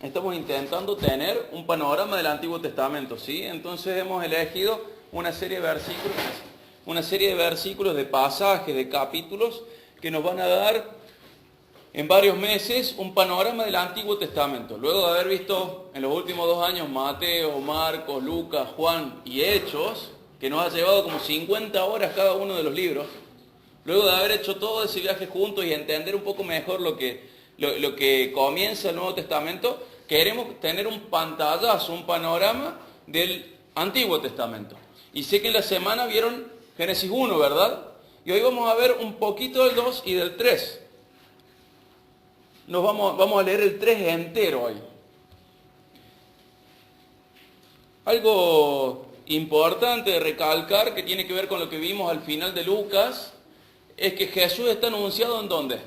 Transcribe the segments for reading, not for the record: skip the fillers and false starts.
estamos intentando tener un panorama del Antiguo Testamento, ¿sí? Entonces hemos elegido una serie de versículos, de pasajes, de capítulos, que nos van a dar en varios meses un panorama del Antiguo Testamento. Luego de haber visto en los últimos 2 años Mateo, Marcos, Lucas, Juan y Hechos, que nos ha llevado como 50 horas cada uno de los libros, luego de haber hecho todo ese viaje juntos y entender un poco mejor lo que comienza el Nuevo Testamento, queremos tener un pantallazo, un panorama del Antiguo Testamento. Y sé que en la semana vieron Génesis 1, ¿verdad? Y hoy vamos a ver un poquito del 2 y del 3. Vamos a leer el 3 entero hoy. Algo importante de recalcar, que tiene que ver con lo que vimos al final de Lucas, es que Jesús está anunciado ¿en dónde?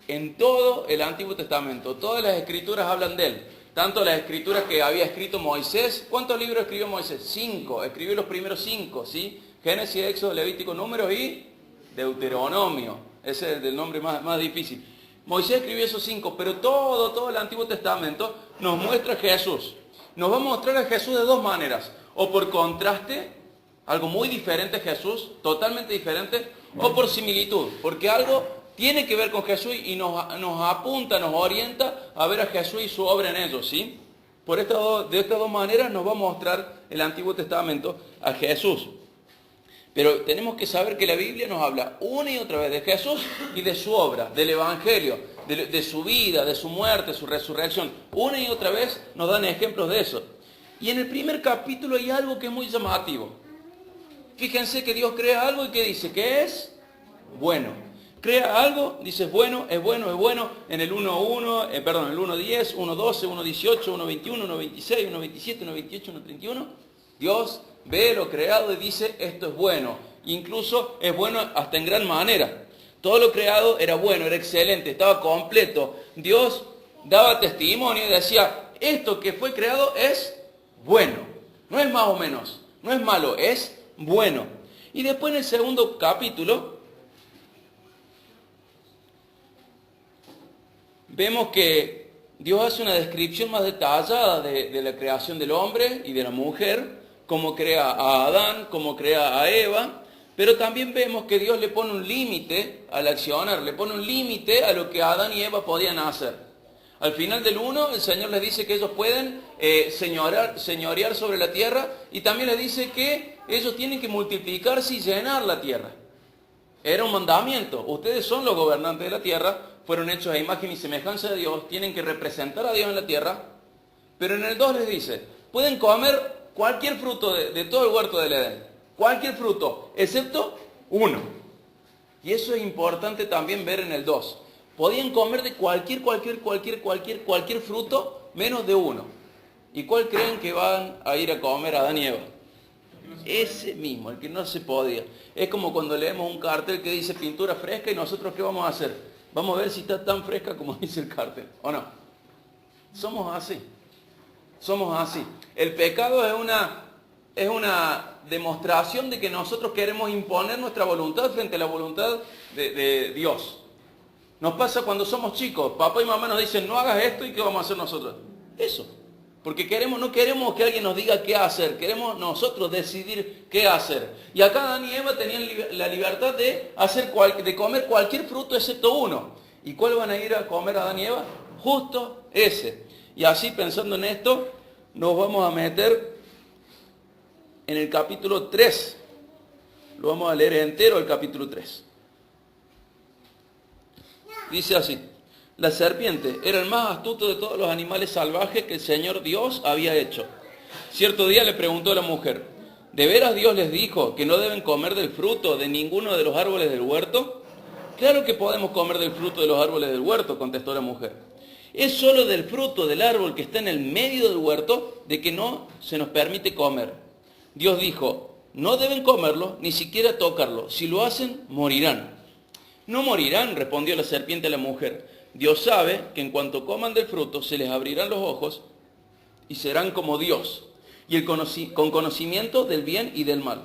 En todo el Antiguo Testamento. Todas las escrituras hablan de él. Tanto las escrituras que había escrito Moisés. ¿Cuántos libros escribió Moisés? 5. Escribió los primeros 5, ¿sí? Génesis, Éxodo, Levítico, Números y Deuteronomio. Ese es el nombre más difícil. Moisés escribió esos 5, pero todo el Antiguo Testamento nos muestra a Jesús. Nos va a mostrar a Jesús de 2 maneras. O por contraste, algo muy diferente a Jesús, totalmente diferente, o por similitud, porque algo tiene que ver con Jesús y nos apunta, nos orienta a ver a Jesús y su obra en ellos, ¿sí? De estas 2 maneras nos va a mostrar el Antiguo Testamento a Jesús. Pero tenemos que saber que la Biblia nos habla una y otra vez de Jesús y de su obra, del Evangelio, de su vida, de su muerte, su resurrección. Una y otra vez nos dan ejemplos de eso. Y en el primer capítulo hay algo que es muy llamativo. Fíjense que Dios crea algo y que dice que es bueno. Crea algo, dice es bueno, es bueno, es bueno. En el 1.1, el 1.10, 1.12, 1.18, 1.21, 1.26, 1.27, 1.28, 1.31. Dios ve lo creado y dice esto es bueno. Incluso es bueno hasta en gran manera. Todo lo creado era bueno, era excelente, estaba completo. Dios daba testimonio y decía, esto que fue creado es bueno. No es más o menos, no es malo, es bueno. Y después en el segundo capítulo vemos que Dios hace una descripción más detallada de la creación del hombre y de la mujer, cómo crea a Adán, cómo crea a Eva, pero también vemos que Dios le pone un límite al accionar, le pone un límite a lo que Adán y Eva podían hacer. Al final del 1, el Señor les dice que ellos pueden señorear sobre la tierra y también les dice que ellos tienen que multiplicarse y llenar la tierra. Era un mandamiento. Ustedes son los gobernantes de la tierra, fueron hechos a imagen y semejanza de Dios, tienen que representar a Dios en la tierra. Pero en el 2 les dice, pueden comer cualquier fruto de todo el huerto del Edén. Cualquier fruto, excepto uno. Y eso es importante también ver en el 2. Podían comer de cualquier fruto, menos de uno. ¿Y cuál creen que van a ir a comer Adán y Eva? Ese mismo, el que no se podía. Es como cuando leemos un cartel que dice pintura fresca y nosotros ¿qué vamos a hacer? Vamos a ver si está tan fresca como dice el cartel, ¿o no? Somos así. Somos así. El pecado es una demostración de que nosotros queremos imponer nuestra voluntad frente a la voluntad de Dios. Nos pasa cuando somos chicos. Papá y mamá nos dicen, no hagas esto, ¿y qué vamos a hacer nosotros? Eso. Porque no queremos que alguien nos diga qué hacer. Queremos nosotros decidir qué hacer. Y acá Adán y Eva tenían la libertad de comer cualquier fruto excepto uno. ¿Y cuál van a ir a comer Adán y Eva? Justo ese. Y así, pensando en esto, nos vamos a meter en el capítulo 3. Lo vamos a leer entero, el capítulo 3. Dice así, la serpiente era el más astuto de todos los animales salvajes que el Señor Dios había hecho. Cierto día le preguntó a la mujer, ¿de veras Dios les dijo que no deben comer del fruto de ninguno de los árboles del huerto? Claro que podemos comer del fruto de los árboles del huerto, contestó la mujer. Es solo del fruto del árbol que está en el medio del huerto de que no se nos permite comer. Dios dijo, no deben comerlo, ni siquiera tocarlo. Si lo hacen, morirán. No morirán, respondió la serpiente a la mujer. Dios sabe que en cuanto coman del fruto se les abrirán los ojos y serán como Dios, con conocimiento del bien y del mal.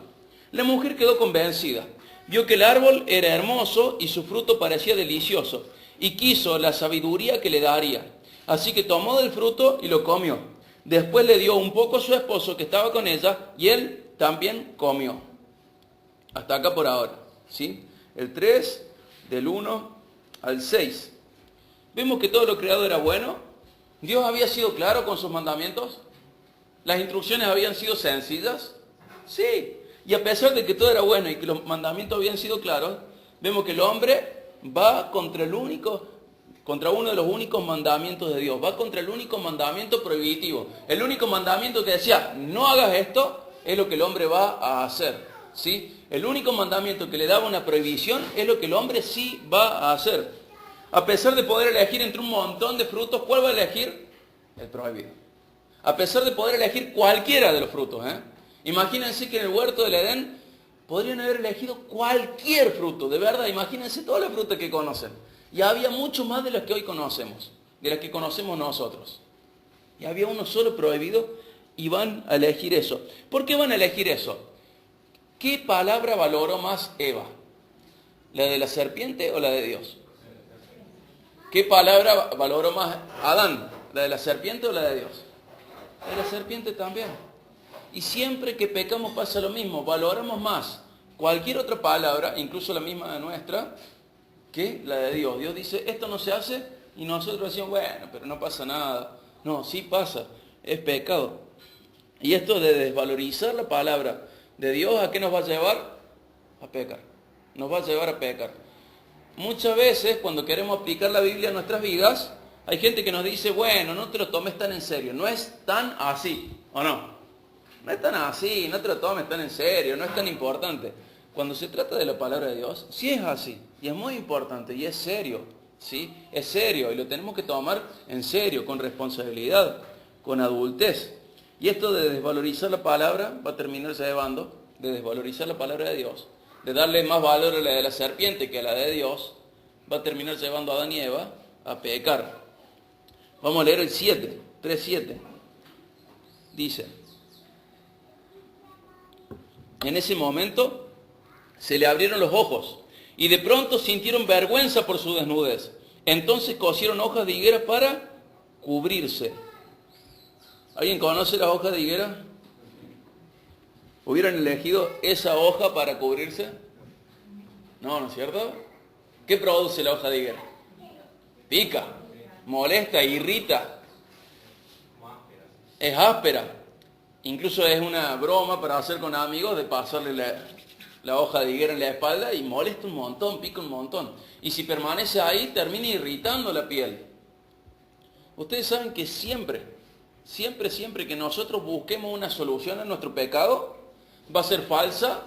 La mujer quedó convencida. Vio que el árbol era hermoso y su fruto parecía delicioso. y quiso la sabiduría que le daría. Así que tomó del fruto y lo comió. Después le dio un poco a su esposo que estaba con ella y él también comió. Hasta acá por ahora, ¿sí? El 3, del 1 al 6. Vemos que todo lo creado era bueno. Dios había sido claro con sus mandamientos. Las instrucciones habían sido sencillas. Sí. Y a pesar de que todo era bueno y que los mandamientos habían sido claros, vemos que el hombre va contra uno de los únicos mandamientos de Dios. Va contra el único mandamiento prohibitivo. El único mandamiento que decía, no hagas esto, es lo que el hombre va a hacer. ¿Sí? El único mandamiento que le daba una prohibición es lo que el hombre sí va a hacer. A pesar de poder elegir entre un montón de frutos, ¿cuál va a elegir? El prohibido. A pesar de poder elegir cualquiera de los frutos. Imagínense que en el huerto del Edén podrían haber elegido cualquier fruto. De verdad, imagínense todas las frutas que conocen. Y había mucho más de las que hoy conocemos. De las que conocemos nosotros. Y había uno solo prohibido y van a elegir eso. ¿Por qué van a elegir eso? ¿Qué palabra valoró más Eva? ¿La de la serpiente o la de Dios? ¿Qué palabra valoró más Adán? ¿La de la serpiente o la de Dios? La de la serpiente también. Y siempre que pecamos pasa lo mismo. Valoramos más cualquier otra palabra, incluso la misma de nuestra, que la de Dios. Dios dice, esto no se hace, y nosotros decimos, bueno, pero no pasa nada. No, sí pasa, es pecado. Y esto de desvalorizar la palabra de Dios, ¿a qué nos va a llevar? A pecar. Nos va a llevar a pecar. Muchas veces, cuando queremos aplicar la Biblia a nuestras vidas, hay gente que nos dice, bueno, no te lo tomes tan en serio. No es tan así, ¿o no? No es tan así, no te lo tomes tan en serio, no es tan importante. Cuando se trata de la palabra de Dios, sí es así, y es muy importante, y es serio, ¿sí? Es serio, y lo tenemos que tomar en serio, con responsabilidad, con adultez. Y esto de desvalorizar la palabra va a terminar llevando, de desvalorizar la palabra de Dios, de darle más valor a la de la serpiente que a la de Dios, va a terminar llevando a Adán y Eva a pecar. Vamos a leer el 7, 3:7. Dice, en ese momento se le abrieron los ojos y de pronto sintieron vergüenza por su desnudez. Entonces cosieron hojas de higuera para cubrirse. ¿Alguien conoce las hojas de higuera? ¿Hubieran elegido esa hoja para cubrirse? No, ¿no es cierto? ¿Qué produce la hoja de higuera? Pica, molesta, irrita. Es áspera. Incluso es una broma para hacer con amigos de pasarle la hoja de higuera en la espalda y molesta un montón, pica un montón. Y si permanece ahí, termina irritando la piel. Ustedes saben que siempre que nosotros busquemos una solución a nuestro pecado, va a ser falsa,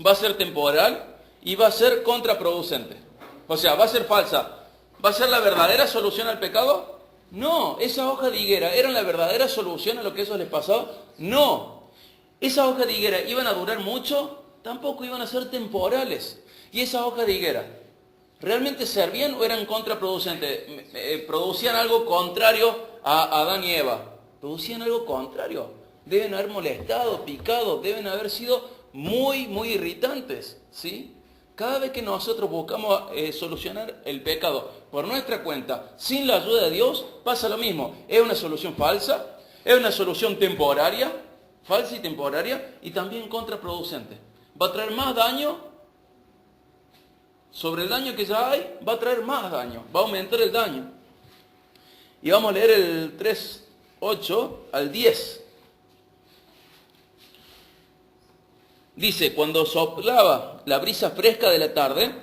va a ser temporal y va a ser contraproducente. O sea, va a ser falsa. ¿Va a ser la verdadera solución al pecado? No. ¿Esas hojas de higuera eran la verdadera solución a lo que eso les pasaba? No. ¿Esas hojas de higuera iban a durar mucho? Tampoco iban a ser temporales. ¿Y esas hojas de higuera realmente servían o eran contraproducentes? ¿Producían algo contrario a Adán y Eva? Producían algo contrario. Deben haber molestado, picado, deben haber sido muy, muy irritantes, ¿sí? Cada vez que nosotros buscamos solucionar el pecado por nuestra cuenta, sin la ayuda de Dios, pasa lo mismo. Es una solución falsa, es una solución temporaria, falsa y temporaria, y también contraproducente. Va a traer más daño, sobre el daño que ya hay, va a traer más daño, va a aumentar el daño. Y vamos a leer el 3:8 al 10. Dice, cuando soplaba la brisa fresca de la tarde,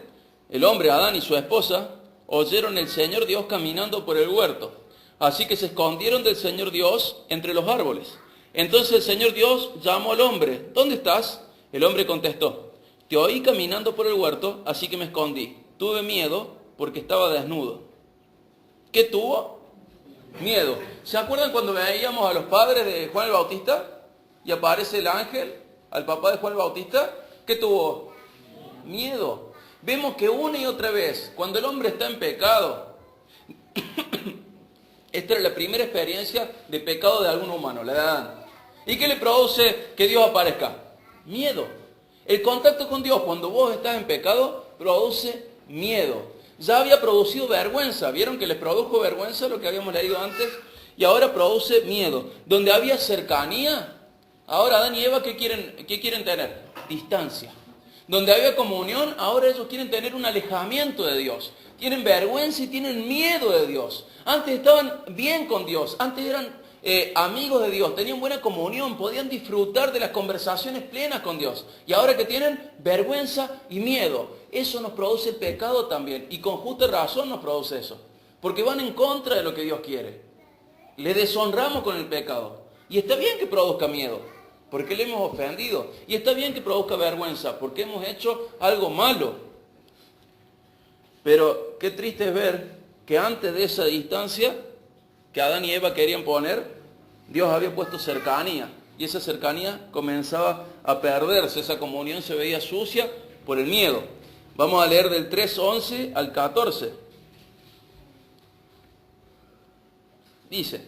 el hombre Adán y su esposa oyeron el Señor Dios caminando por el huerto. Así que se escondieron del Señor Dios entre los árboles. Entonces el Señor Dios llamó al hombre, ¿dónde estás? El hombre contestó, te oí caminando por el huerto, así que me escondí. Tuve miedo porque estaba desnudo. ¿Qué tuvo? Miedo. ¿Se acuerdan cuando veíamos a los padres de Juan el Bautista y aparece el ángel al papá de Juan el Bautista? ¿Qué tuvo? Miedo. Vemos que una y otra vez, cuando el hombre está en pecado, esta era la primera experiencia de pecado de algún humano, la de Adán. ¿Y qué le produce que Dios aparezca? Miedo. El contacto con Dios cuando vos estás en pecado produce miedo. Ya había producido vergüenza. ¿Vieron que les produjo vergüenza lo que habíamos leído antes? Y ahora produce miedo. Donde había cercanía, ahora Adán y Eva, ¿qué quieren tener? Distancia. Donde había comunión, ahora ellos quieren tener un alejamiento de Dios. Tienen vergüenza y tienen miedo de Dios. Antes estaban bien con Dios, antes eran amigos de Dios, tenían buena comunión, podían disfrutar de las conversaciones plenas con Dios. Y ahora que tienen vergüenza y miedo, eso nos produce el pecado también. Y con justa razón nos produce eso. Porque van en contra de lo que Dios quiere. Le deshonramos con el pecado. Y está bien que produzca miedo, porque le hemos ofendido. Y está bien que produzca vergüenza, porque hemos hecho algo malo. Pero qué triste es ver que antes de esa distancia que Adán y Eva querían poner, Dios había puesto cercanía. Y esa cercanía comenzaba a perderse, esa comunión se veía sucia por el miedo. Vamos a leer del 3:11 al 14. Dice: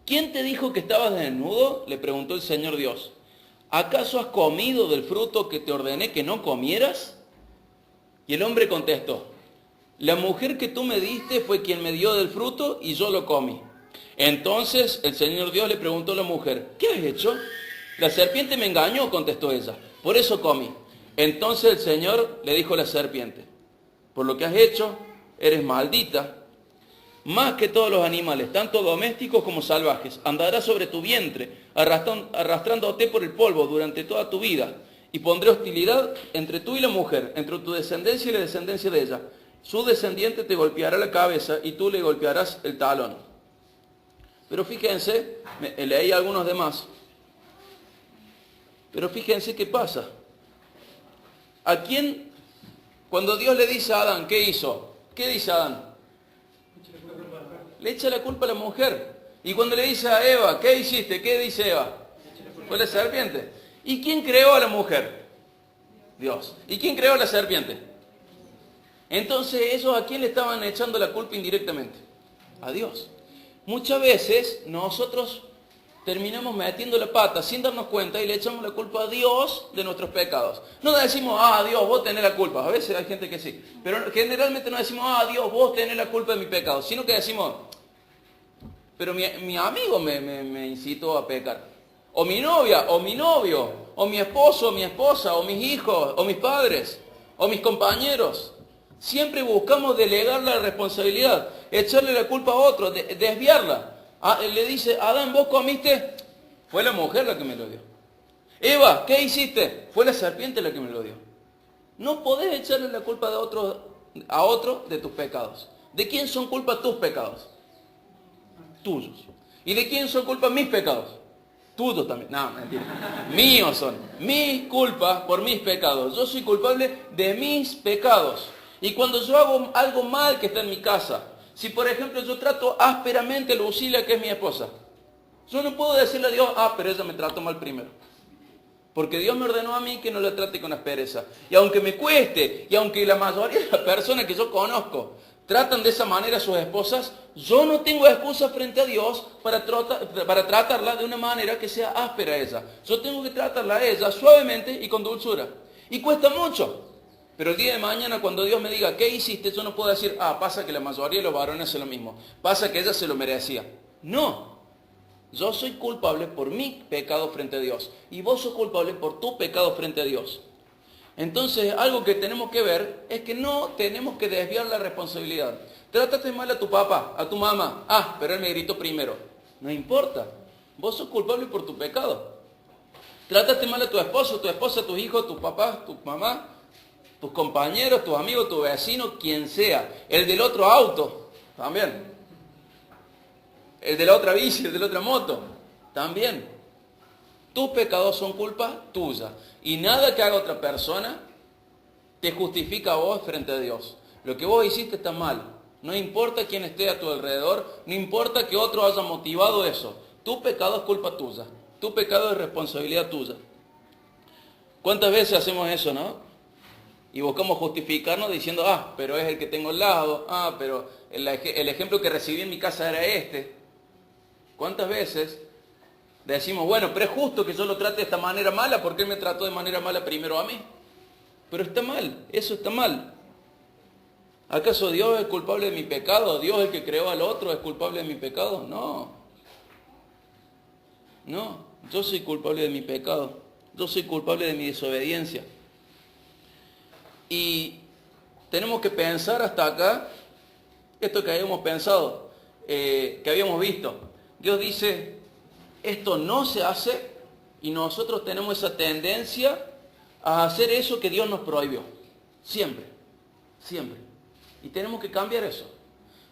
¿quién te dijo que estabas desnudo?, le preguntó el Señor Dios. ¿Acaso has comido del fruto que te ordené que no comieras? Y el hombre contestó: la mujer que tú me diste fue quien me dio del fruto y yo lo comí. Entonces el Señor Dios le preguntó a la mujer: ¿qué has hecho? La serpiente me engañó, contestó ella, por eso comí. Entonces el Señor le dijo a la serpiente: por lo que has hecho, eres maldita. Más que todos los animales, tanto domésticos como salvajes, andarás sobre tu vientre, arrastrándote por el polvo durante toda tu vida. Y pondré hostilidad entre tú y la mujer, entre tu descendencia y la descendencia de ella. Su descendiente te golpeará la cabeza y tú le golpearás el talón. Pero fíjense, leí algunos demás. Pero fíjense qué pasa. ¿A quién? Cuando Dios le dice a Adán, ¿qué hizo? ¿Qué dice Adán? Le echa la culpa a la mujer. Y cuando le dice a Eva, ¿qué hiciste? ¿Qué dice Eva? Fue la serpiente. ¿Y quién creó a la mujer? Dios. ¿Y quién creó a la serpiente? Entonces, ¿ellos a quién le estaban echando la culpa indirectamente? A Dios. Muchas veces nosotros terminamos metiendo la pata sin darnos cuenta y le echamos la culpa a Dios de nuestros pecados. No decimos, Dios, vos tenés la culpa. A veces hay gente que sí. Pero generalmente no decimos, Dios, vos tenés la culpa de mi pecado. Sino que decimos, pero mi amigo me incitó a pecar. O mi novia, o mi novio, o mi esposo, o mi esposa, o mis hijos, o mis padres, o mis compañeros. Siempre buscamos delegar la responsabilidad, echarle la culpa a otro, desviarla. Le dice, Adán, ¿vos comiste? Fue la mujer la que me lo dio. Eva, ¿qué hiciste? Fue la serpiente la que me lo dio. No podés echarle la culpa a otro de tus pecados. ¿De quién son culpa tus pecados? Tuyos. ¿Y de quién son culpa mis pecados? Tuyos también. No, mentira. Míos son. Mi culpa por mis pecados. Yo soy culpable de mis pecados. Y cuando yo hago algo mal que está en mi casa, si por ejemplo yo trato ásperamente a Lucila, que es mi esposa, yo no puedo decirle a Dios, pero ella me trató mal primero. Porque Dios me ordenó a mí que no la trate con aspereza. Y aunque me cueste, y aunque la mayoría de las personas que yo conozco tratan de esa manera a sus esposas, yo no tengo excusa frente a Dios para tratarla de una manera que sea áspera a ella. Yo tengo que tratarla a ella suavemente y con dulzura. Y cuesta mucho. Pero el día de mañana cuando Dios me diga, ¿qué hiciste? Yo no puedo decir, pasa que la mayoría de los varones hacen lo mismo. Pasa que ella se lo merecía. No. Yo soy culpable por mi pecado frente a Dios. Y vos sos culpable por tu pecado frente a Dios. Entonces, algo que tenemos que ver es que no tenemos que desviar la responsabilidad. Trátate mal a tu papá, a tu mamá. Pero él me gritó primero. No importa. Vos sos culpable por tu pecado. Trátate mal a tu esposo, tu esposa, tus hijos, tu papá, tu mamá, tus compañeros, tus amigos, tu vecino, quien sea. El del otro auto, también. El de la otra bici, el de la otra moto, también. Tus pecados son culpa tuya. Y nada que haga otra persona te justifica a vos frente a Dios. Lo que vos hiciste está mal. No importa quién esté a tu alrededor, no importa que otro haya motivado eso. Tu pecado es culpa tuya. Tu pecado es responsabilidad tuya. ¿Cuántas veces hacemos eso, no? Y buscamos justificarnos diciendo, pero es el que tengo al lado, pero el ejemplo que recibí en mi casa era este. ¿Cuántas veces decimos, bueno, pero es justo que yo lo trate de esta manera mala, porque él me trató de manera mala primero a mí? Pero está mal, eso está mal. ¿Acaso Dios es culpable de mi pecado? ¿Dios el que creó al otro es culpable de mi pecado? No. No, yo soy culpable de mi pecado. Yo soy culpable de mi desobediencia. Y tenemos que pensar hasta acá esto que habíamos pensado, que habíamos visto. Dios dice, esto no se hace, y nosotros tenemos esa tendencia a hacer eso que Dios nos prohibió. Siempre, siempre. Y tenemos que cambiar eso.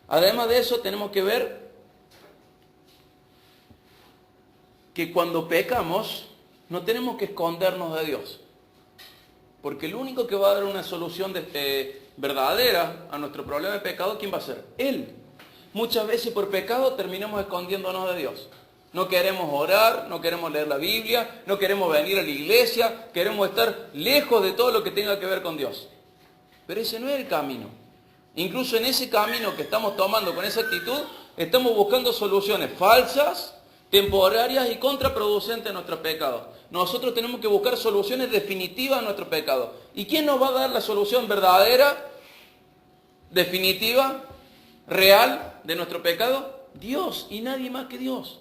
Además de eso, tenemos que ver que cuando pecamos, no tenemos que escondernos de Dios. Porque el único que va a dar una solución verdadera a nuestro problema de pecado, ¿quién va a ser? Él. Muchas veces por pecado terminamos escondiéndonos de Dios. No queremos orar, no queremos leer la Biblia, no queremos venir a la iglesia, queremos estar lejos de todo lo que tenga que ver con Dios. Pero ese no es el camino. Incluso en ese camino que estamos tomando con esa actitud, estamos buscando soluciones falsas, temporarias y contraproducentes a nuestros pecados. Nosotros tenemos que buscar soluciones definitivas a nuestro pecado. ¿Y quién nos va a dar la solución verdadera, definitiva, real de nuestro pecado? Dios, y nadie más que Dios.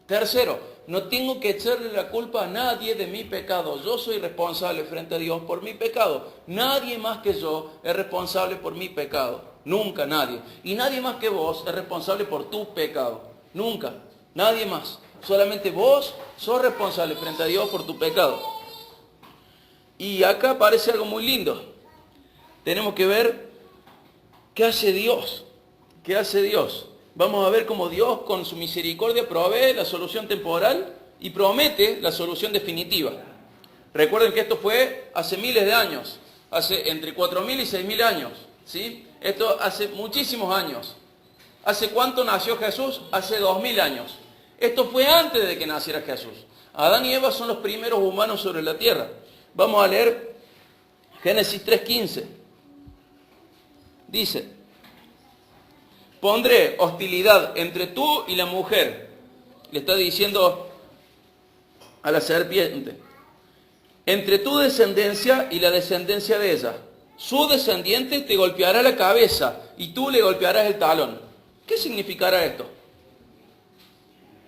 Tercero, no tengo que echarle la culpa a nadie de mi pecado. Yo soy responsable frente a Dios por mi pecado. Nadie más que yo es responsable por mi pecado. Nunca nadie. Y nadie más que vos es responsable por tu pecado. Nunca. Nadie más. Solamente vos sos responsable frente a Dios por tu pecado. Y acá aparece algo muy lindo. Tenemos que ver qué hace Dios. ¿Qué hace Dios? Vamos a ver cómo Dios con su misericordia provee la solución temporal y promete la solución definitiva. Recuerden que esto fue hace miles de años, hace entre 4.000 y 6.000 años, ¿sí? Esto hace muchísimos años. ¿Hace cuánto nació Jesús? Hace 2.000 años. Esto fue antes de que naciera Jesús. Adán y Eva son los primeros humanos sobre la tierra. Vamos a leer Génesis 3:15. Dice, pondré hostilidad entre tú y la mujer. Le está diciendo a la serpiente. Entre tu descendencia y la descendencia de ella. Su descendiente te golpeará la cabeza y tú le golpearás el talón. ¿Qué significará esto?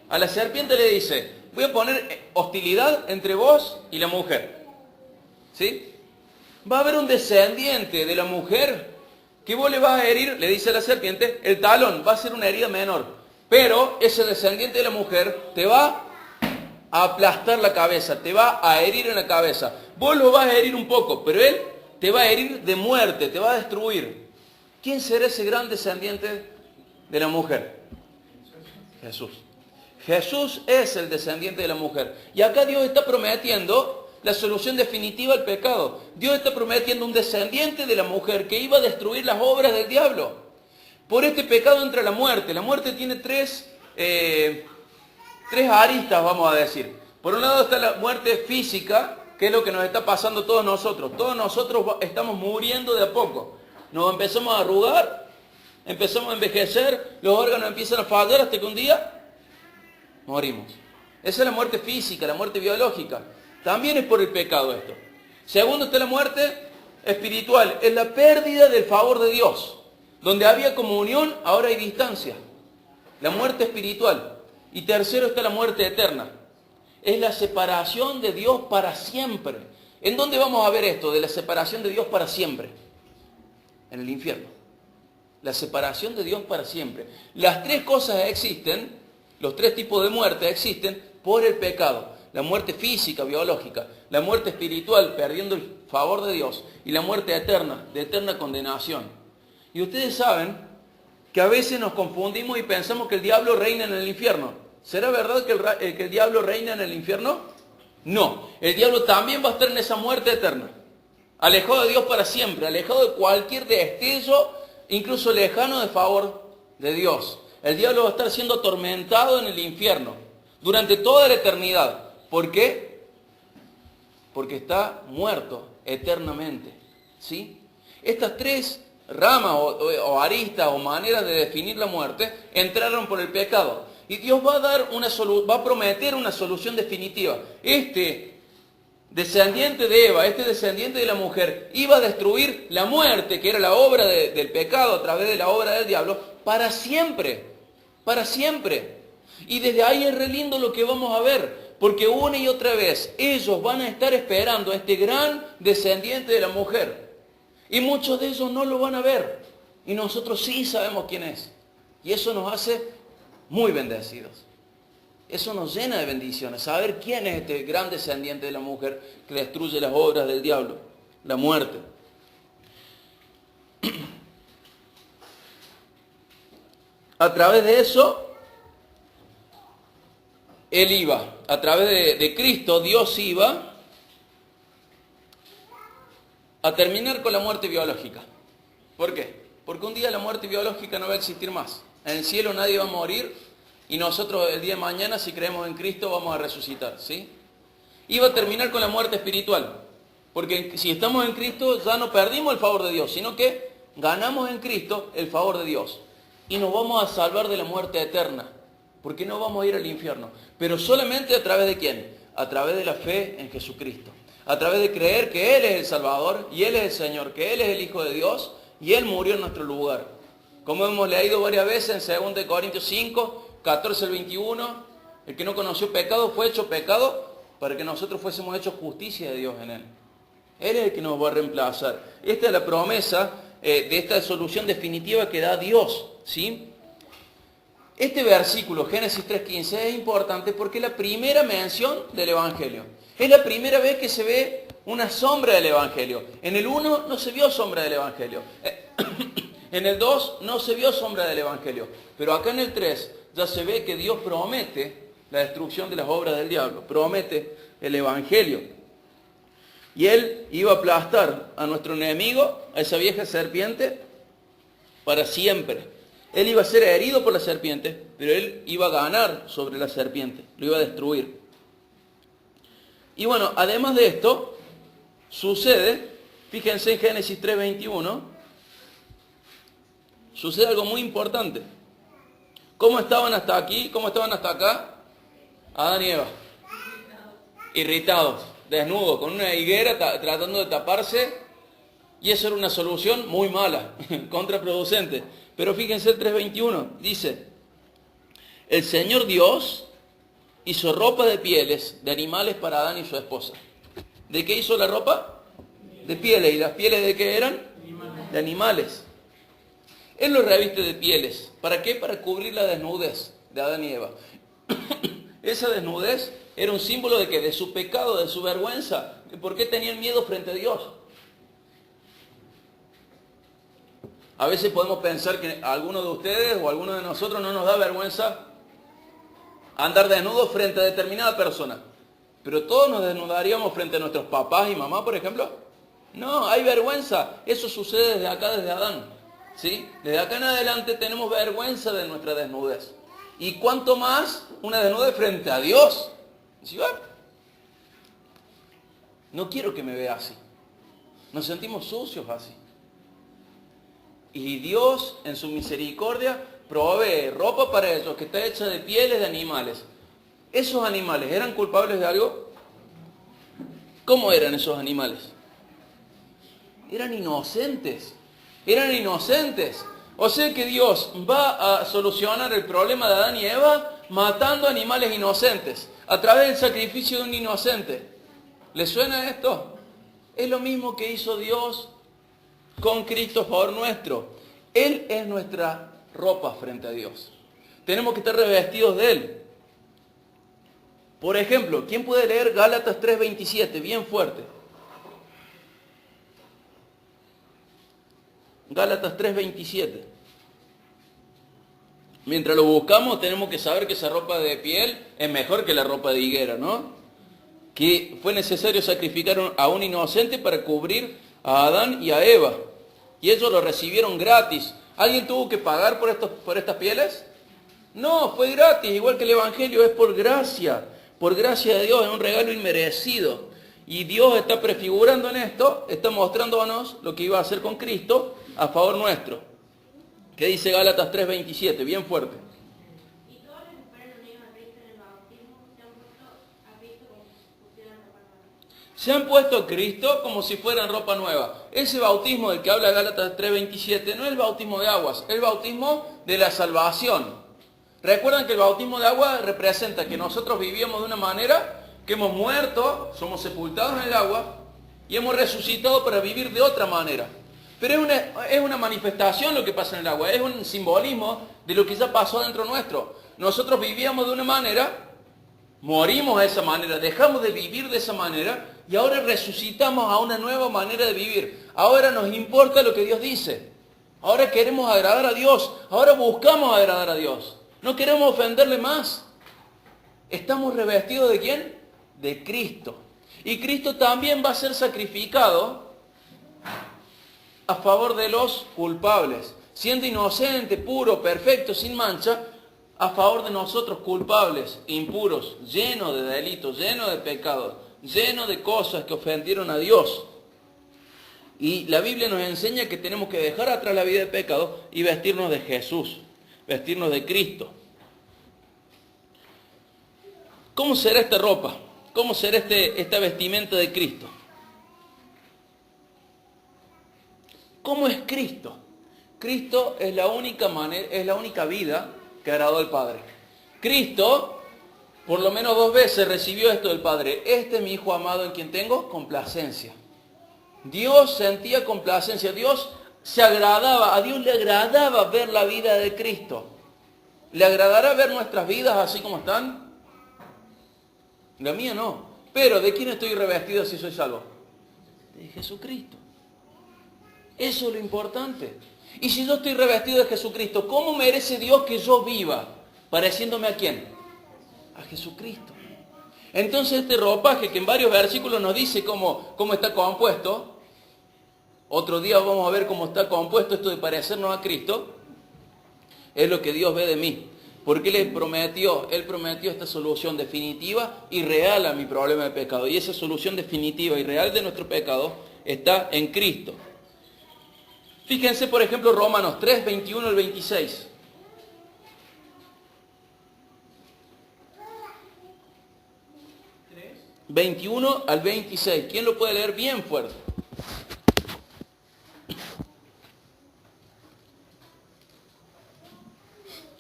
A la serpiente le dice, voy a poner hostilidad entre vos y la mujer. ¿Sí? Va a haber un descendiente de la mujer que vos le vas a herir, le dice a la serpiente, el talón, va a ser una herida menor. Pero ese descendiente de la mujer te va a aplastar la cabeza, te va a herir en la cabeza. Vos lo vas a herir un poco, pero él te va a herir de muerte, te va a destruir. ¿Quién será ese gran descendiente de la mujer? Jesús. Jesús es el descendiente de la mujer. Y acá Dios está prometiendo la solución definitiva al pecado. Dios está prometiendo un descendiente de la mujer que iba a destruir las obras del diablo. Por este pecado entra la muerte. La muerte tiene tres aristas, vamos a decir. Por un lado está la muerte física, que es lo que nos está pasando a todos nosotros. Todos nosotros estamos muriendo de a poco. Nos empezamos a arrugar, empezamos a envejecer, los órganos empiezan a fallar hasta que un día morimos. Esa es la muerte física, la muerte biológica. También es por el pecado esto. Segundo está la muerte espiritual. Es la pérdida del favor de Dios. Donde había comunión, ahora hay distancia. La muerte espiritual. Y tercero está la muerte eterna. Es la separación de Dios para siempre. ¿En dónde vamos a ver esto de la separación de Dios para siempre? En el infierno. La separación de Dios para siempre. Las tres cosas existen, los tres tipos de muerte existen por el pecado. La muerte física, biológica, la muerte espiritual, perdiendo el favor de Dios, y la muerte eterna, de eterna condenación. Y ustedes saben que a veces nos confundimos y pensamos que el diablo reina en el infierno. ¿Será verdad que el diablo reina en el infierno? No, el diablo también va a estar en esa muerte eterna, alejado de Dios para siempre, alejado de cualquier destello, incluso lejano de favor de Dios. El diablo va a estar siendo atormentado en el infierno durante toda la eternidad. ¿Por qué? Porque está muerto eternamente. ¿Sí? Estas tres ramas o aristas o maneras de definir la muerte entraron por el pecado. Y Dios va a prometer una solución definitiva. Este descendiente de Eva, este descendiente de la mujer, iba a destruir la muerte, que era la obra del pecado a través de la obra del diablo, para siempre, para siempre. Y desde ahí es re lindo lo que vamos a ver, porque una y otra vez ellos van a estar esperando a este gran descendiente de la mujer. Y muchos de ellos no lo van a ver, y nosotros sí sabemos quién es. Y eso nos hace muy bendecidos. Eso nos llena de bendiciones, saber quién es este gran descendiente de la mujer que destruye las obras del diablo, la muerte. A través de eso, Él iba, a través de Cristo, Dios iba a terminar con la muerte biológica. ¿Por qué? Porque un día la muerte biológica no va a existir más. En el cielo nadie va a morir. Y nosotros el día de mañana, si creemos en Cristo, vamos a resucitar, ¿sí? Iba a terminar con la muerte espiritual. Porque si estamos en Cristo, ya no perdimos el favor de Dios, sino que ganamos en Cristo el favor de Dios. Y nos vamos a salvar de la muerte eterna. Porque no vamos a ir al infierno. Pero solamente a través de ¿quién? A través de la fe en Jesucristo. A través de creer que Él es el Salvador y Él es el Señor, que Él es el Hijo de Dios y Él murió en nuestro lugar. Como hemos leído varias veces en 2 Corintios 5, 14 al 21, el que no conoció pecado fue hecho pecado para que nosotros fuésemos hechos justicia de Dios en Él. Él es el que nos va a reemplazar. Esta es la promesa de esta solución definitiva que da Dios, ¿sí? Este versículo, Génesis 3.15, es importante porque es la primera mención del Evangelio. Es la primera vez que se ve una sombra del Evangelio. En el 1 no se vio sombra del Evangelio. En el 2 no se vio sombra del Evangelio. Pero acá en el 3 ya se ve que Dios promete la destrucción de las obras del diablo. Promete el Evangelio. Y Él iba a aplastar a nuestro enemigo, a esa vieja serpiente, para siempre. Él iba a ser herido por la serpiente, pero Él iba a ganar sobre la serpiente. Lo iba a destruir. Y bueno, además de esto, sucede, fíjense en Génesis 3.21, sucede algo muy importante. ¿Cómo estaban hasta aquí? ¿Cómo estaban hasta acá? Adán y Eva. Irritados, desnudos, con una higuera tratando de taparse. Y eso era una solución muy mala, contraproducente. Pero fíjense el 3.21, dice, el Señor Dios hizo ropa de pieles de animales para Adán y su esposa. ¿De qué hizo la ropa? De pieles. ¿Y las pieles de qué eran? De animales. Él los reviste de pieles. ¿Para qué? Para cubrir la desnudez de Adán y Eva. Esa desnudez era un símbolo de que de su pecado, de su vergüenza. ¿Por qué tenían miedo frente a Dios? A veces podemos pensar que a alguno de ustedes o a alguno de nosotros no nos da vergüenza andar desnudos frente a determinada persona. Pero todos nos desnudaríamos frente a nuestros papás y mamás, por ejemplo. No, hay vergüenza. Eso sucede desde acá, desde Adán. ¿Sí? Desde acá en adelante tenemos vergüenza de nuestra desnudez. Y cuánto más una desnudez frente a Dios. ¿Sí va? No quiero que me vea así. Nos sentimos sucios así. Y Dios, en su misericordia, provee ropa para ellos que está hecha de pieles de animales. ¿Esos animales eran culpables de algo? ¿Cómo eran esos animales? Eran inocentes. Eran inocentes. O sea que Dios va a solucionar el problema de Adán y Eva matando animales inocentes a través del sacrificio de un inocente. ¿Les suena esto? Es lo mismo que hizo Dios con Cristo a favor nuestro. Él es nuestra ropa frente a Dios. Tenemos que estar revestidos de Él. Por ejemplo, ¿quién puede leer Gálatas 3.27? Bien fuerte. Gálatas 3.27. Mientras lo buscamos, tenemos que saber que esa ropa de piel es mejor que la ropa de higuera, ¿no? Que fue necesario sacrificar a un inocente para cubrir a Adán y a Eva. Y ellos lo recibieron gratis. ¿Alguien tuvo que pagar por estas pieles? No, fue gratis, igual que el Evangelio, es por gracia de Dios, es un regalo inmerecido. Y Dios está prefigurando en esto, está mostrándonos lo que iba a hacer con Cristo a favor nuestro. ¿Qué dice Gálatas 3.27? Bien fuerte. Y todas las mujeres unidas a Cristo en el bautismo se han puesto a Cristo como pusieron la palabra. Se han puesto a Cristo como si fueran ropa nueva. Ese bautismo del que habla Gálatas 3:27 no es el bautismo de aguas, es el bautismo de la salvación. Recuerdan que el bautismo de agua representa que nosotros vivíamos de una manera, que hemos muerto, somos sepultados en el agua y hemos resucitado para vivir de otra manera. Pero es una manifestación lo que pasa en el agua, es un simbolismo de lo que ya pasó dentro nuestro. Nosotros vivíamos de una manera, morimos de esa manera, dejamos de vivir de esa manera y ahora resucitamos a una nueva manera de vivir. Ahora nos importa lo que Dios dice. Ahora queremos agradar a Dios. Ahora buscamos agradar a Dios. No queremos ofenderle más. ¿Estamos revestidos de quién? De Cristo. Y Cristo también va a ser sacrificado a favor de los culpables. Siendo inocente, puro, perfecto, sin mancha, a favor de nosotros culpables, impuros, llenos de delitos, llenos de pecados, llenos de cosas que ofendieron a Dios. Y la Biblia nos enseña que tenemos que dejar atrás la vida de pecado y vestirnos de Jesús, vestirnos de Cristo. ¿Cómo será esta ropa? ¿Cómo será esta vestimenta de Cristo? ¿Cómo es Cristo? Cristo es la única manera, es la única vida que agradó al Padre. Cristo, por lo menos 2 veces recibió esto del Padre. Este es mi Hijo amado en quien tengo complacencia. Dios sentía complacencia. Dios se agradaba, a Dios le agradaba ver la vida de Cristo. ¿Le agradará ver nuestras vidas así como están? La mía no. Pero ¿de quién estoy revestido si soy salvo? De Jesucristo. Eso es lo importante. Y si yo estoy revestido de Jesucristo, ¿cómo merece Dios que yo viva? ¿Pareciéndome a quién? A Jesucristo. Entonces este ropaje que en varios versículos nos dice cómo está compuesto, otro día vamos a ver cómo está compuesto esto de parecernos a Cristo, es lo que Dios ve de mí. Porque Él prometió esta solución definitiva y real a mi problema de pecado. Y esa solución definitiva y real de nuestro pecado está en Cristo. Fíjense, por ejemplo, Romanos 3, 21 al 26. ¿3? 21 al 26. ¿Quién lo puede leer bien fuerte?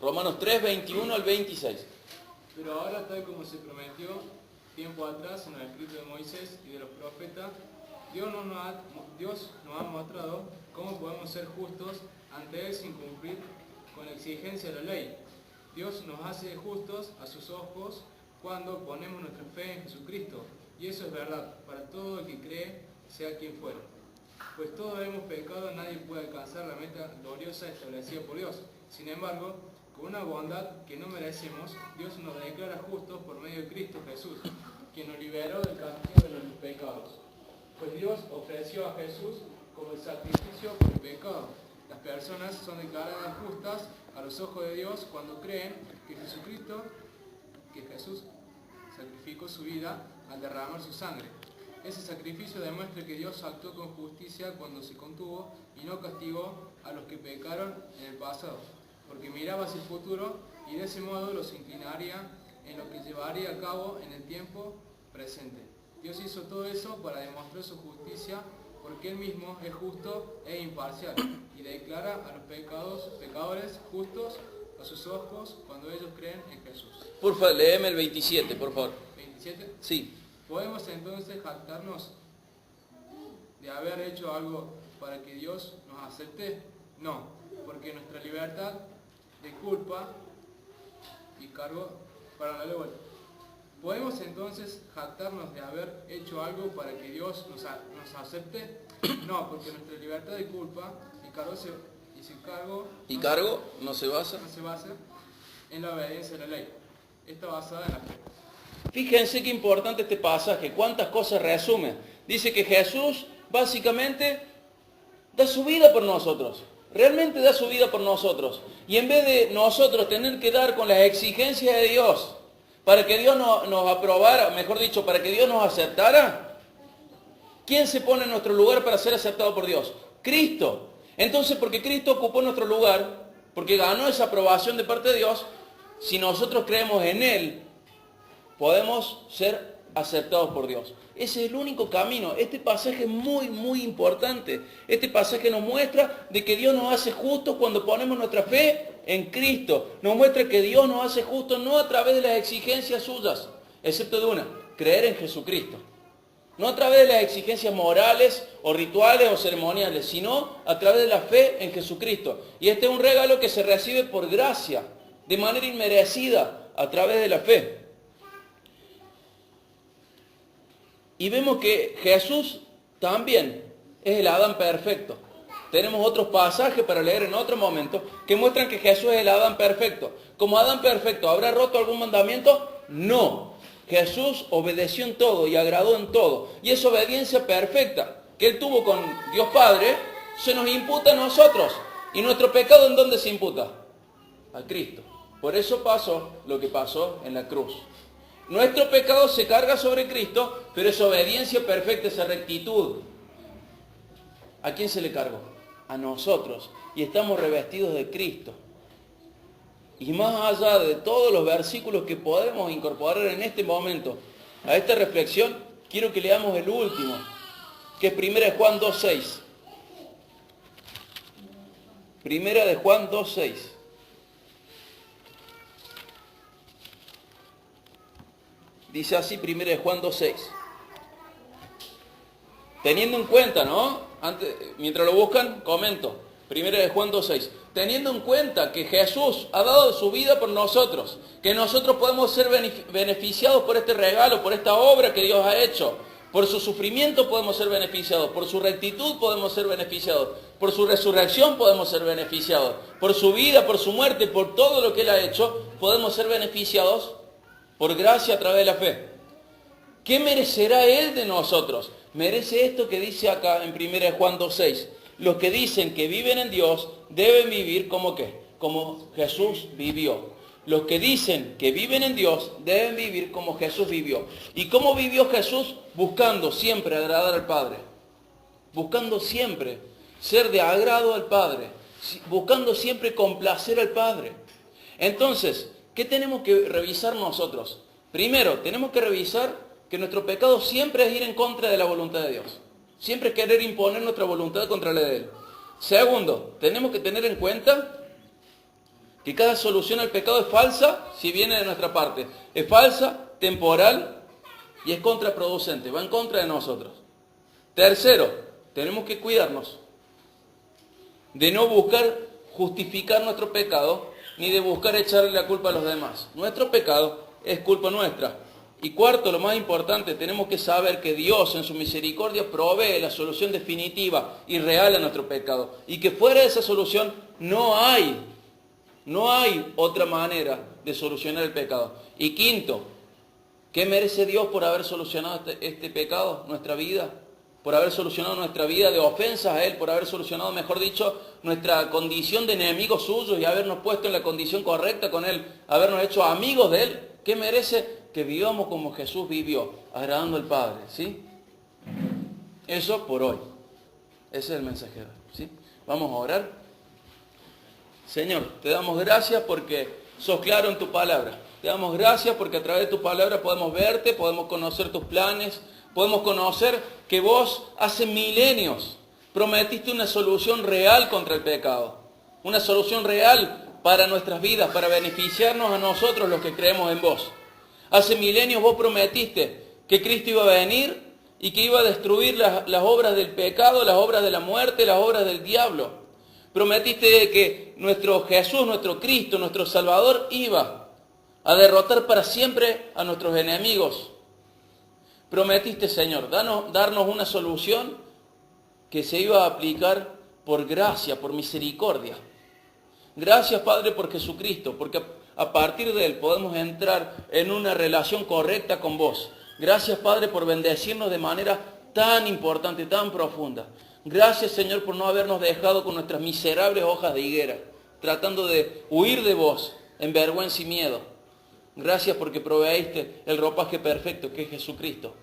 Romanos 3, 21 al 26. Pero ahora, tal como se prometió tiempo atrás en el escrito de Moisés y de los profetas, Dios nos ha mostrado cómo podemos ser justos ante Él sin cumplir con la exigencia de la ley. Dios nos hace justos a sus ojos cuando ponemos nuestra fe en Jesucristo. Y eso es verdad para todo el que cree, sea quien fuera. Pues todos hemos pecado, nadie puede alcanzar la meta gloriosa establecida por Dios. Sin embargo, con una bondad que no merecemos, Dios nos declara justos por medio de Cristo Jesús, quien nos liberó del castigo de nuestros pecados. Pues Dios ofreció a Jesús como el sacrificio por el pecado. Las personas son declaradas justas a los ojos de Dios cuando creen que Jesús sacrificó su vida al derramar su sangre. Ese sacrificio demuestra que Dios actuó con justicia cuando se contuvo y no castigó a los que pecaron en el pasado, porque miraba hacia el futuro y de ese modo los inclinaría en lo que llevaría a cabo en el tiempo presente. Dios hizo todo eso para demostrar su justicia, porque Él mismo es justo e imparcial y declara a los pecadores justos a sus ojos cuando ellos creen en Jesús. Por favor, léeme el 27, por favor. ¿27? Sí. ¿Podemos entonces jactarnos de haber hecho algo para que Dios nos acepte? No, porque nuestra libertad de culpa y cargo para la ley. ¿Podemos entonces jactarnos de haber hecho algo para que Dios nos acepte? No, porque nuestra libertad de culpa y cargo no se basa en la obediencia a la ley. Está basada en la fe. Fíjense qué importante este pasaje, cuántas cosas resume. Dice que Jesús básicamente da su vida por nosotros. Realmente da su vida por nosotros. Y en vez de nosotros tener que dar con las exigencias de Dios, para que Dios nos aprobara, mejor dicho, para que Dios nos aceptara, ¿quién se pone en nuestro lugar para ser aceptado por Dios? Cristo. Entonces, porque Cristo ocupó nuestro lugar, porque ganó esa aprobación de parte de Dios, si nosotros creemos en Él, podemos ser aceptados por Dios. Ese es el único camino. Este pasaje es muy, muy importante. Este pasaje nos muestra de que Dios nos hace justos cuando ponemos nuestra fe en Cristo. Nos muestra que Dios nos hace justos no a través de las exigencias suyas, excepto de una, creer en Jesucristo. No a través de las exigencias morales o rituales o ceremoniales, sino a través de la fe en Jesucristo. Y este es un regalo que se recibe por gracia, de manera inmerecida, a través de la fe. Y vemos que Jesús también es el Adán perfecto. Tenemos otros pasajes para leer en otro momento que muestran que Jesús es el Adán perfecto. ¿Como Adán perfecto habrá roto algún mandamiento? No. Jesús obedeció en todo y agradó en todo. Y esa obediencia perfecta que Él tuvo con Dios Padre, se nos imputa a nosotros. ¿Y nuestro pecado en dónde se imputa? A Cristo. Por eso pasó lo que pasó en la cruz. Nuestro pecado se carga sobre Cristo, pero esa obediencia perfecta, esa rectitud, ¿a quién se le cargó? A nosotros. Y estamos revestidos de Cristo. Y más allá de todos los versículos que podemos incorporar en este momento a esta reflexión, quiero que leamos el último, que es 1 de Juan 2.6. 1 de Juan 2.6. Dice así 1 de Juan 2.6. Teniendo en cuenta, ¿no? Mientras lo buscan, comento. 1 de Juan 2.6. Teniendo en cuenta que Jesús ha dado su vida por nosotros, que nosotros podemos ser beneficiados por este regalo, por esta obra que Dios ha hecho, por su sufrimiento podemos ser beneficiados, por su rectitud podemos ser beneficiados, por su resurrección podemos ser beneficiados, por su vida, por su muerte, por todo lo que Él ha hecho, podemos ser beneficiados por gracia a través de la fe. ¿Qué merecerá Él de nosotros? Merece esto que dice acá en 1 de Juan 2.6. Los que dicen que viven en Dios deben vivir como ¿qué? Como Jesús vivió. Los que dicen que viven en Dios deben vivir como Jesús vivió. ¿Y cómo vivió Jesús? Buscando siempre agradar al Padre. Buscando siempre ser de agrado al Padre. Buscando siempre complacer al Padre. Entonces, ¿qué tenemos que revisar nosotros? Primero, tenemos que revisar que nuestro pecado siempre es ir en contra de la voluntad de Dios. Siempre es querer imponer nuestra voluntad contra la de Él. Segundo, tenemos que tener en cuenta que cada solución al pecado es falsa si viene de nuestra parte. Es falsa, temporal y es contraproducente, va en contra de nosotros. Tercero, tenemos que cuidarnos de no buscar justificar nuestro pecado ni de buscar echarle la culpa a los demás. Nuestro pecado es culpa nuestra. Y cuarto, lo más importante, tenemos que saber que Dios en su misericordia provee la solución definitiva y real a nuestro pecado. Y que fuera de esa solución no hay otra manera de solucionar el pecado. Y quinto, ¿qué merece Dios por haber solucionado este pecado, nuestra vida? Por haber solucionado nuestra vida de ofensas a Él, por haber solucionado, mejor dicho, nuestra condición de enemigos suyos y habernos puesto en la condición correcta con Él, habernos hecho amigos de Él. ¿Qué merece? Que vivamos como Jesús vivió, agradando al Padre, ¿sí? Eso por hoy. Ese es el mensaje de hoy, ¿sí? Vamos a orar. Señor, te damos gracias porque sos claro en tu palabra. Te damos gracias porque a través de tu palabra podemos verte, podemos conocer tus planes, podemos conocer que vos hace milenios prometiste una solución real contra el pecado. Una solución real para nuestras vidas, para beneficiarnos a nosotros los que creemos en vos. Hace milenios vos prometiste que Cristo iba a venir y que iba a destruir las obras del pecado, las obras de la muerte, las obras del diablo. Prometiste que nuestro Jesús, nuestro Cristo, nuestro Salvador iba a derrotar para siempre a nuestros enemigos. Prometiste, Señor, darnos una solución que se iba a aplicar por gracia, por misericordia. Gracias, Padre, por Jesucristo, porque a partir de Él podemos entrar en una relación correcta con vos. Gracias, Padre, por bendecirnos de manera tan importante, tan profunda. Gracias, Señor, por no habernos dejado con nuestras miserables hojas de higuera, tratando de huir de vos en vergüenza y miedo. Gracias porque proveíste el ropaje perfecto que es Jesucristo,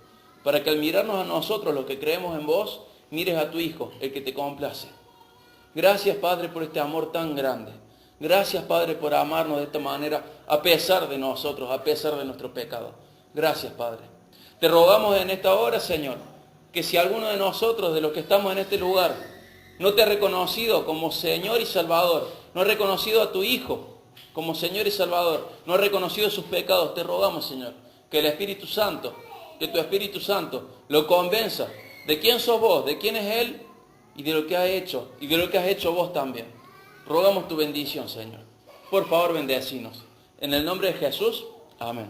para que al mirarnos a nosotros, los que creemos en vos, mires a tu Hijo, el que te complace. Gracias, Padre, por este amor tan grande. Gracias, Padre, por amarnos de esta manera, a pesar de nosotros, a pesar de nuestro pecado. Gracias, Padre. Te rogamos en esta hora, Señor, que si alguno de nosotros, de los que estamos en este lugar, no te ha reconocido como Señor y Salvador, no ha reconocido a tu Hijo como Señor y Salvador, no ha reconocido sus pecados, te rogamos, Señor, que el Espíritu Santo, que tu Espíritu Santo lo convenza de quién sos vos, de quién es Él y de lo que ha hecho, y de lo que has hecho vos también. Rogamos tu bendición, Señor. Por favor, bendecinos. En el nombre de Jesús, amén.